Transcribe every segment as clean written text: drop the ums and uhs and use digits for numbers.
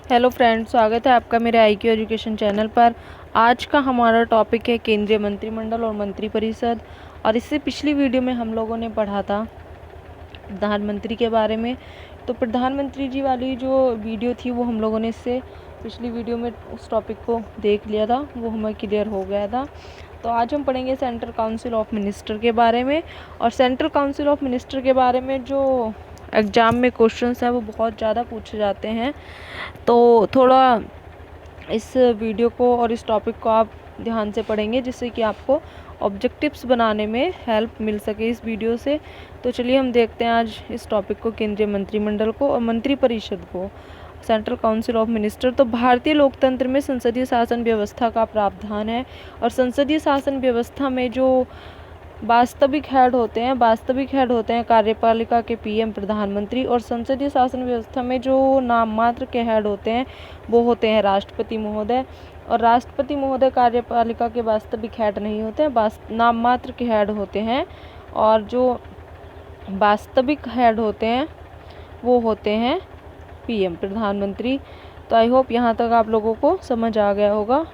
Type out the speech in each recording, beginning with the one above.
Hello friends, स्वागत है आपका मेरे IQ एजुकेशन चैनल पर। आज का हमारा टॉपिक है केंद्रीय मंत्रिमंडल और मंत्रिपरिषद। और इससे पिछली वीडियो में हम लोगों ने पढ़ा था प्रधानमंत्री के बारे में। तो प्रधानमंत्री जी वाली जो वीडियो थी वो हम लोगों ने इससे पिछली वीडियो में उस टॉपिक को देख लिया था, वो हमें क्लियर हो गया था। तो आज हम पढ़ेंगे सेंट्रल काउंसिल ऑफ मिनिस्टर के बारे में। और सेंट्रल काउंसिल ऑफ मिनिस्टर के बारे में जो एग्ज़ाम में क्वेश्चंस हैं वो बहुत ज़्यादा पूछे जाते हैं। तो थोड़ा इस वीडियो को और इस टॉपिक को आप ध्यान से पढ़ेंगे, जिससे कि आपको ऑब्जेक्टिव्स बनाने में हेल्प मिल सके इस वीडियो से। तो चलिए हम देखते हैं आज इस टॉपिक को, केंद्रीय मंत्रिमंडल को और मंत्रिपरिषद को। Central council of minister. तो भारतीय लोकतंत्र में संसदीय शासन व्यवस्था का प्रावधान है। और संसदीय शासन व्यवस्था में जो वास्तविक हेड होते हैं कार्यपालिका के PM प्रधानमंत्री। और संसदीय शासन व्यवस्था में जो नाम मात्र के हेड होते हैं वो होते हैं राष्ट्रपति महोदय। और राष्ट्रपति महोदय कार्यपालिका के वास्तविक हेड नहीं होते हैं, नाम मात्र के हेड होते हैं। और जो वास्तविक हेड होते हैं वो होते हैं PM प्रधानमंत्री। तो आई होप यहाँ तक आप लोगों को समझ आ गया होगा।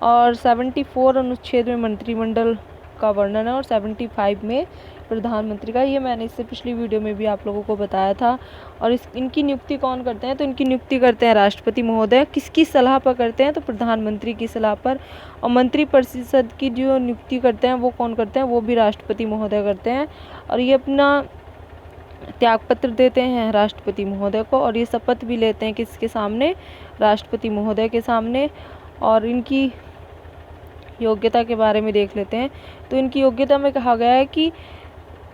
और 74 अनुच्छेद में मंत्रिमंडल का वर्णन है और 75 में प्रधानमंत्री का। ये मैंने इससे पिछली वीडियो में भी आप लोगों को बताया था। और इनकी नियुक्ति कौन करते हैं? तो इनकी नियुक्ति करते हैं राष्ट्रपति महोदय। किसकी सलाह पर करते हैं? तो प्रधानमंत्री की सलाह पर। और मंत्रिपरिषद की जो नियुक्ति करते हैं वो कौन करते हैं? वो भी राष्ट्रपति महोदय करते हैं। और ये अपना त्यागपत्र देते हैं राष्ट्रपति महोदय को। और ये शपथ भी लेते हैं किसके सामने? राष्ट्रपति महोदय के सामने। और इनकी योग्यता के बारे में देख लेते हैं। तो इनकी योग्यता में कहा गया है कि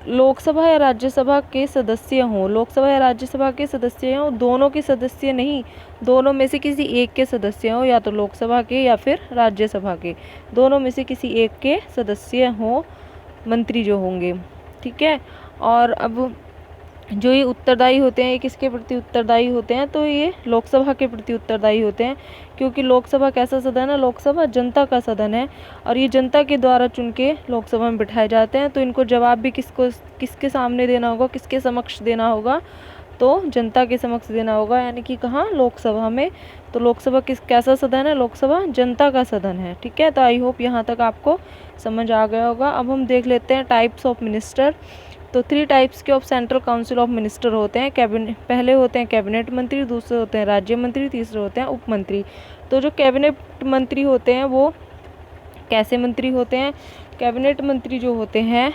लोकसभा या राज्यसभा के सदस्य हों। लोकसभा या राज्यसभा के सदस्य हों, दोनों के सदस्य नहीं, दोनों में से किसी एक के सदस्य हों, या तो लोकसभा के या फिर राज्यसभा के, दोनों में से किसी एक के सदस्य हों मंत्री जो होंगे। ठीक है। और अब जो ये उत्तरदायी होते हैं, ये किसके प्रति उत्तरदायी होते हैं? तो ये लोकसभा के प्रति उत्तरदायी होते हैं। क्योंकि लोकसभा कैसा सदन है? लोकसभा जनता का सदन है। और ये जनता के द्वारा चुन के लोकसभा में बिठाए जाते हैं। तो इनको जवाब भी किसके सामने देना होगा, किसके समक्ष देना होगा? तो जनता के समक्ष देना होगा, यानी कि कहाँ? लोकसभा में। तो लोकसभा कैसा सदन है? लोकसभा जनता का सदन है। ठीक है। तो आई होप यहाँ तक आपको समझ आ गया होगा। अब हम देख लेते हैं टाइप्स ऑफ मिनिस्टर। तो 3 टाइप्स के of central council of minister होते हैं। पहले होते हैं कैबिनेट मंत्री, दूसरे होते हैं राज्य मंत्री, तीसरे होते हैं उप मंत्री। तो जो कैबिनेट मंत्री होते हैं वो कैसे मंत्री होते हैं? कैबिनेट मंत्री जो होते हैं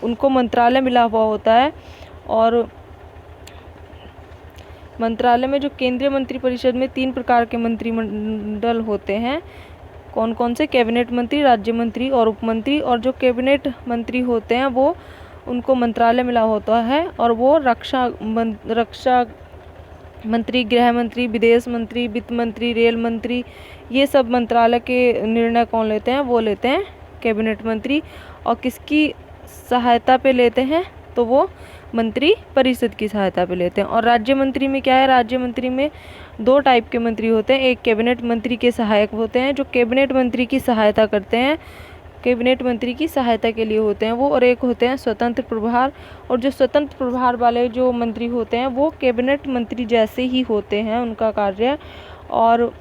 उनको मंत्रालय मिला हुआ होता है। और मंत्रालय में जो केंद्रीय मंत्रिपरिषद में 3 प्रकार के मंत्रिमंडल होते हैं। कौन कौन से? कैबिनेट मंत्री, राज्य मंत्री और उप मंत्री। और जो कैबिनेट मंत्री होते हैं वो उनको मंत्रालय मिला होता है। और वो रक्षा मंत्री, गृह मंत्री, विदेश मंत्री, वित्त मंत्री, रेल मंत्री, ये सब मंत्रालय के निर्णय कौन लेते हैं? वो लेते हैं कैबिनेट मंत्री। और किसकी सहायता पे लेते हैं? तो वो मंत्री परिषद की सहायता पे लेते हैं। और राज्य मंत्री में क्या है? राज्य मंत्री में 2 टाइप के मंत्री होते हैं। एक कैबिनेट मंत्री के सहायक होते हैं, जो कैबिनेट मंत्री की सहायता करते हैं, कैबिनेट मंत्री की सहायता के लिए होते हैं वो। और एक होते हैं स्वतंत्र प्रभार। और जो स्वतंत्र प्रभार वाले जो मंत्री होते हैं वो कैबिनेट मंत्री जैसे ही होते हैं उनका कार्य, और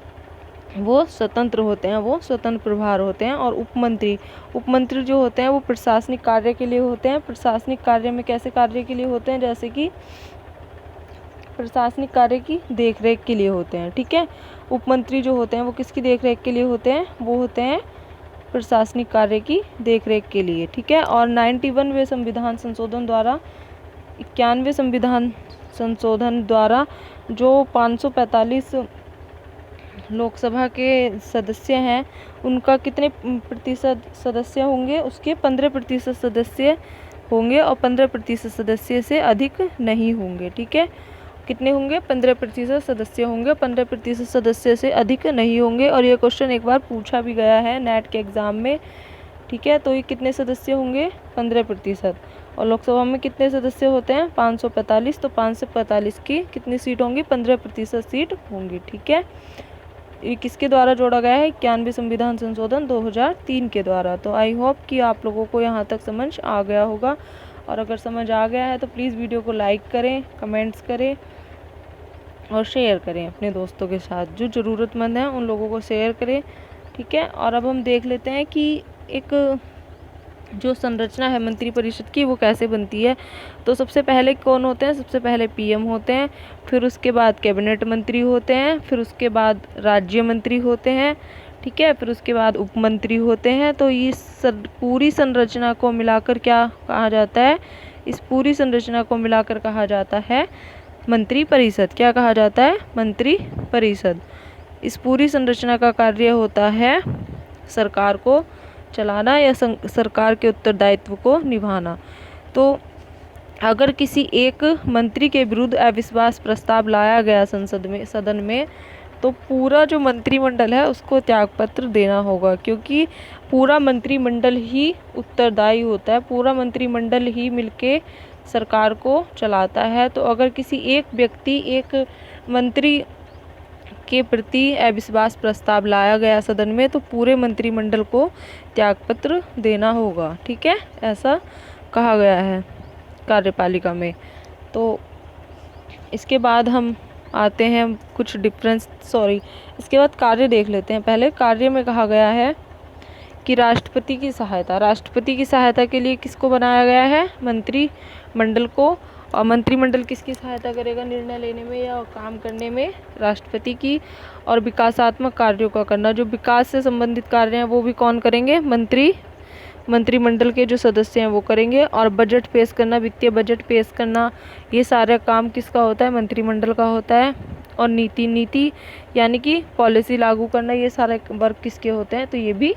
वो स्वतंत्र होते हैं, वो स्वतंत्र प्रभार होते हैं। और उपमंत्री जो होते हैं वो प्रशासनिक कार्य के लिए होते हैं। प्रशासनिक कार्य में कैसे कार्य के लिए होते हैं? जैसे कि प्रशासनिक कार्य की देखरेख के लिए होते हैं। ठीक है। उपमंत्री जो होते हैं वो किसकी देखरेख के लिए होते हैं? वो होते हैं प्रशासनिक कार्य की देखरेख के लिए। ठीक है। और 91वें संविधान संशोधन द्वारा 91वें संविधान संशोधन द्वारा जो 545 लोकसभा के सदस्य हैं उनका कितने प्रतिशत सदस्य होंगे? उसके 15% सदस्य होंगे। और 15% सदस्य से अधिक नहीं होंगे। ठीक है। कितने होंगे? 15% सदस्य होंगे, 15% सदस्य से अधिक नहीं होंगे। और ये क्वेश्चन एक बार पूछा भी गया है नेट के एग्ज़ाम में। ठीक है। तो ये कितने सदस्य होंगे? 15%। और लोकसभा में कितने सदस्य होते हैं? 545। तो 545 की कितनी सीट होंगी? 15% सीट होंगी। ठीक है। ये किसके द्वारा जोड़ा गया है? 91वें संविधान संशोधन 2003 के द्वारा। तो आई होप कि आप लोगों को यहाँ तक समझ आ गया होगा। और अगर समझ आ गया है तो प्लीज़ वीडियो को लाइक करें, कमेंट्स करें और शेयर करें अपने दोस्तों के साथ, जो ज़रूरतमंद हैं उन लोगों को शेयर करें। ठीक है, और अब हम देख लेते हैं कि एक जो संरचना है मंत्रिपरिषद की वो कैसे बनती है। तो सबसे पहले कौन होते हैं? सबसे पहले पीएम होते हैं, फिर उसके बाद कैबिनेट मंत्री होते हैं, फिर उसके बाद राज्य मंत्री होते हैं। ठीक है, फिर उसके बाद उप मंत्री होते हैं। तो ये पूरी संरचना को मिलाकर क्या कहा जाता है? इस पूरी संरचना को मिलाकर कहा जाता है मंत्रिपरिषद। क्या कहा जाता है? मंत्रिपरिषद। इस पूरी संरचना का कार्य होता है सरकार को चलाना या सरकार के उत्तरदायित्व को निभाना। तो अगर किसी एक मंत्री के विरुद्ध अविश्वास प्रस्ताव लाया गया सदन में, तो पूरा जो मंत्रिमंडल है उसको त्यागपत्र देना होगा, क्योंकि पूरा मंत्रिमंडल ही उत्तरदायी होता है, पूरा मंत्रिमंडल ही मिलके सरकार को चलाता है। तो अगर किसी एक व्यक्ति, एक मंत्री के प्रति अविश्वास प्रस्ताव लाया गया सदन में, तो पूरे मंत्रिमंडल को त्यागपत्र देना होगा। ठीक है, ऐसा कहा गया है कार्यपालिका में। तो इसके बाद हम आते हैं कुछ इसके बाद कार्य देख लेते हैं। पहले कार्य में कहा गया है कि राष्ट्रपति की सहायता के लिए किसको बनाया गया है? मंत्रिमंडल को। और मंत्रिमंडल किसकी सहायता करेगा निर्णय लेने में या काम करने में? राष्ट्रपति की। और विकासात्मक कार्यों का करना, जो विकास से संबंधित कार्य हैं वो भी कौन करेंगे? मंत्रिमंडल के जो सदस्य हैं वो करेंगे। और बजट पेश करना, वित्तीय बजट पेश करना, ये सारा काम किसका होता है? मंत्रिमंडल का होता है। और नीति यानी कि पॉलिसी लागू करना, ये सारे वर्क किसके होते हैं? तो ये भी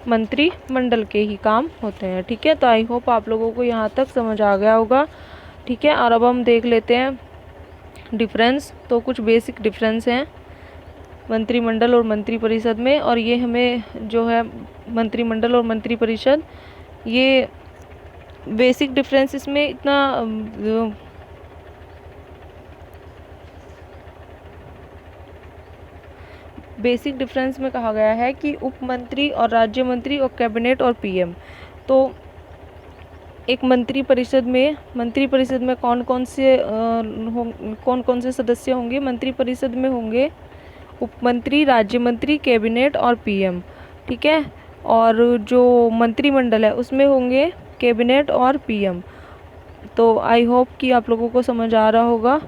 मंत्रिमंडल के ही काम होते हैं। ठीक है, तो आई होप आप लोगों को यहाँ तक समझ आ गया होगा। ठीक है, और अब हम देख लेते हैं डिफरेंस। तो कुछ बेसिक डिफरेंस हैं मंत्रिमंडल और मंत्रिपरिषद में, और ये हमें जो है मंत्रिमंडल और मंत्रिपरिषद, ये बेसिक डिफरेंस इसमें इतना बेसिक डिफरेंस में कहा गया है कि उप मंत्री और राज्य मंत्री और कैबिनेट और पीएम। तो एक मंत्रिपरिषद में कौन कौन से सदस्य होंगे? मंत्रिपरिषद में होंगे उप मंत्री, राज्य मंत्री, कैबिनेट और पीएम। ठीक है, और जो मंत्रिमंडल है उसमें होंगे कैबिनेट और पीएम। तो आई होप कि आप लोगों को समझ आ रहा होगा,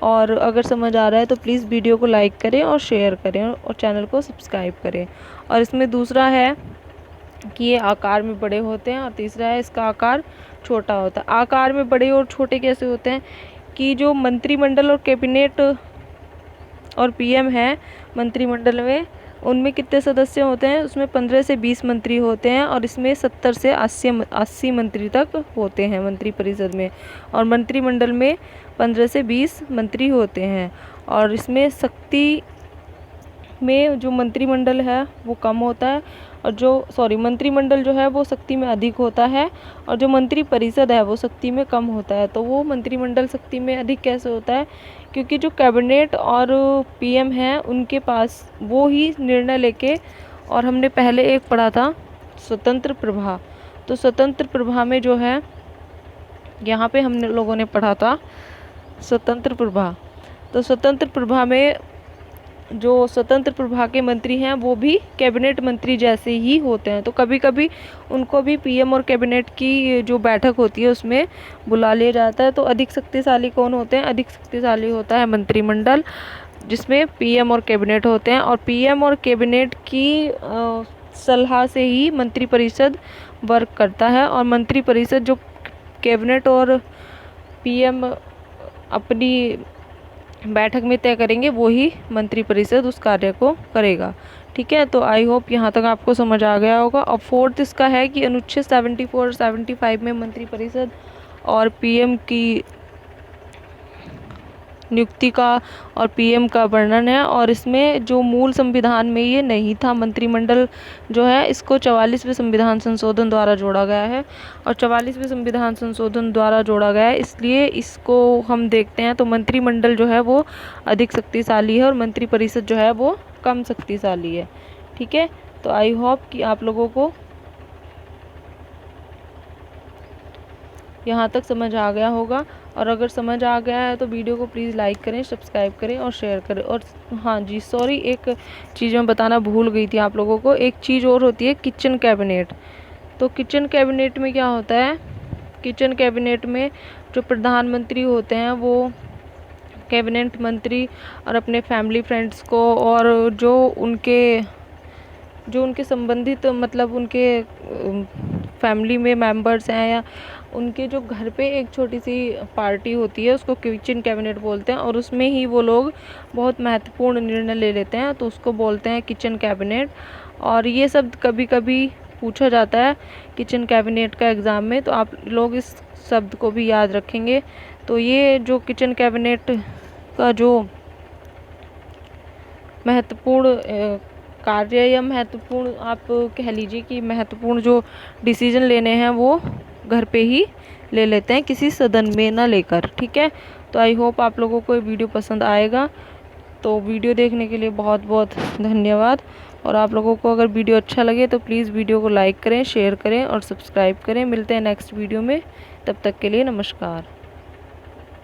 और अगर समझ आ रहा है तो प्लीज़ वीडियो को लाइक करें और शेयर करें और चैनल को सब्सक्राइब करें। और इसमें दूसरा है कि ये आकार में बड़े होते हैं, और तीसरा है इसका आकार छोटा होता है। आकार में बड़े और छोटे कैसे होते हैं? कि जो मंत्रिमंडल और कैबिनेट और पीएम है मंत्रिमंडल में, उनमें कितने सदस्य होते हैं? उसमें 15 से 20 मंत्री होते हैं, और इसमें 70 से 80 मंत्री तक होते हैं मंत्रिपरिषद में। और मंत्रिमंडल में 15 से 20 मंत्री होते हैं, और इसमें शक्ति में जो मंत्रिमंडल है वो कम होता है, और मंत्रिमंडल जो है वो शक्ति में अधिक होता है, और जो मंत्रिपरिषद है वो शक्ति में कम होता है। तो वो मंत्रिमंडल शक्ति में अधिक कैसे होता है? क्योंकि जो कैबिनेट और पीएम है उनके पास वो ही निर्णय लेके, और हमने पहले एक पढ़ा था स्वतंत्र प्रभाव। तो स्वतंत्र प्रभाव में जो है, यहाँ पे हमने लोगों ने पढ़ा था स्वतंत्र प्रभाव। तो स्वतंत्र प्रभाव में जो स्वतंत्र प्रभाग के मंत्री हैं वो भी कैबिनेट मंत्री जैसे ही होते हैं। तो कभी कभी उनको भी पीएम और कैबिनेट की जो बैठक होती है उसमें बुला लिया जाता है। तो अधिक शक्तिशाली कौन होते हैं? अधिक शक्तिशाली होता है मंत्रिमंडल, जिसमें पीएम और कैबिनेट होते हैं, और पीएम और कैबिनेट की सलाह से ही मंत्रिपरिषद वर्क करता है। और मंत्रिपरिषद जो कैबिनेट और पीएम अपनी बैठक में तय करेंगे, वो ही मंत्रिपरिषद उस कार्य को करेगा। ठीक है, तो आई होप यहाँ तक आपको समझ आ गया होगा। और फोर्थ इसका है कि अनुच्छेद 74 और 75 में मंत्रिपरिषद और पीएम की नियुक्ति का और पीएम का वर्णन है, और इसमें जो मूल संविधान में ये नहीं था। मंत्रिमंडल जो है इसको 44वें संविधान संशोधन द्वारा जोड़ा गया है, और 44वें संविधान संशोधन द्वारा जोड़ा गया है, इसलिए इसको हम देखते हैं तो मंत्रिमंडल जो है वो अधिक शक्तिशाली है और मंत्रिपरिषद जो है वो कम शक्तिशाली है। ठीक है, तो आई होप कि आप लोगों को यहाँ तक समझ आ गया होगा। और अगर समझ आ गया है तो वीडियो को प्लीज़ लाइक करें, सब्सक्राइब करें और शेयर करें। और हाँ जी, सॉरी, एक चीज़ मैं बताना भूल गई थी आप लोगों को। एक चीज़ और होती है किचन कैबिनेट। तो किचन कैबिनेट में क्या होता है, किचन कैबिनेट में जो प्रधानमंत्री होते हैं वो कैबिनेट मंत्री और अपने फैमिली फ्रेंड्स को और जो उनके संबंधित मतलब उनके फैमिली में मेंबर्स हैं या उनके जो घर पे एक छोटी सी पार्टी होती है उसको किचन कैबिनेट बोलते हैं। और उसमें ही वो लोग बहुत महत्वपूर्ण निर्णय ले लेते हैं, तो उसको बोलते हैं किचन कैबिनेट। और ये शब्द कभी कभी पूछा जाता है किचन कैबिनेट का एग्ज़ाम में, तो आप लोग इस शब्द को भी याद रखेंगे। तो ये जो किचन कैबिनेट का जो महत्वपूर्ण कार्य या महत्वपूर्ण आप कह लीजिए कि महत्वपूर्ण जो डिसीजन लेने हैं वो घर पे ही ले लेते हैं, किसी सदन में ना लेकर। ठीक है, तो आई होप आप लोगों को ये वीडियो पसंद आएगा। तो वीडियो देखने के लिए बहुत बहुत धन्यवाद। और आप लोगों को अगर वीडियो अच्छा लगे तो प्लीज़ वीडियो को लाइक करें, शेयर करें और सब्सक्राइब करें। मिलते हैं नेक्स्ट वीडियो में, तब तक के लिए नमस्कार।